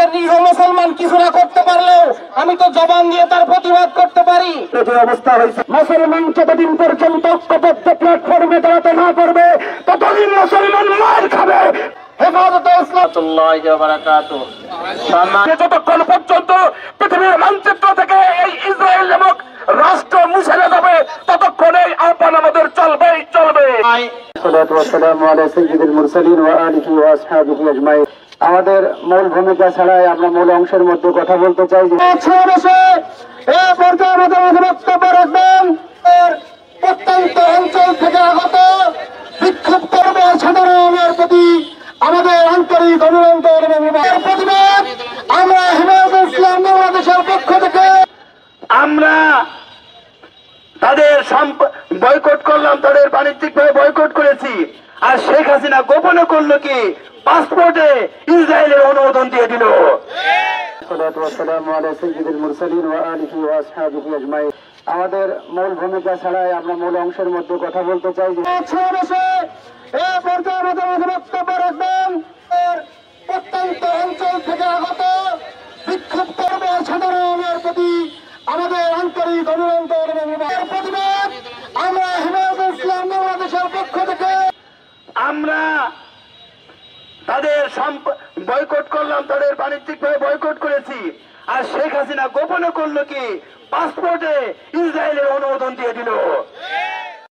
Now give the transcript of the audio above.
বাংলাদেশের নিরীহ মুসলমান কিছু না করতে পারলেও আমি তো জবান দিয়ে তার প্রতিবাদ করতে পারি। যে অবস্থা হয়েছে, মুসলমান যতদিন পর্যন্ত ঐক্যবদ্ধ প্ল্যাটফর্মে দাঁড়াতে না পারবে ততদিন মুসলমান মার খাবে। হেফাজতে ইসলাম যতক্ষণ পর্যন্ত পৃথিবীর মানচিত্র থেকে এই ইসরায়েল নামক রাষ্ট্র মুছে না যাবে ততক্ষণ এই আহ্বান আমাদের চলবেই চলবে। আমাদের মূল ভূমিকা ছাড়াই আমরা মূল অংশের মধ্যে কথা বলতে চাই যে বক্তব্য রাখবেন প্রত্যন্ত অঞ্চল থেকে আগত বিক্ষুব্ধ সাধারণের প্রতি আমাদের আন্তরিক অভিনন্দন এবং প্রতিবাদ। আমরা হেফাজতে ইসলাম বাংলাদেশের পক্ষ থেকে আমরা তাদের বয়কট করলাম, তাদের বাণিজ্যিকভাবে বয়কট করেছি। আর শেখ হাসিনা গোপনে করলো কি, পাসপোর্টে ইসরায়েলের অনুমোদন দিয়ে দিল। আমাদের মূল ভূমিকা ছাড়াই আমরা মূল অংশের মধ্যে কথা বলতে চাই যে বক্তব্য রাখবেন প্রত্যন্ত অঞ্চল থেকে আগত বিক্ষুব্ধ সাধারণের প্রতি আমাদের আন্তরিক অভিনন্দন এবং প্রতিবাদ। আমরা হেফাজতে ইসলাম বাংলাদেশের পক্ষ থেকে আমরা তাদের বয়কট করলাম, তাদের বাণিজ্যিকভাবে বয়কট করেছি। আর শেখ হাসিনা গোপনে করলো কি, পাসপোর্টে ইসরায়েলের অনুমোদন দিয়ে দিল।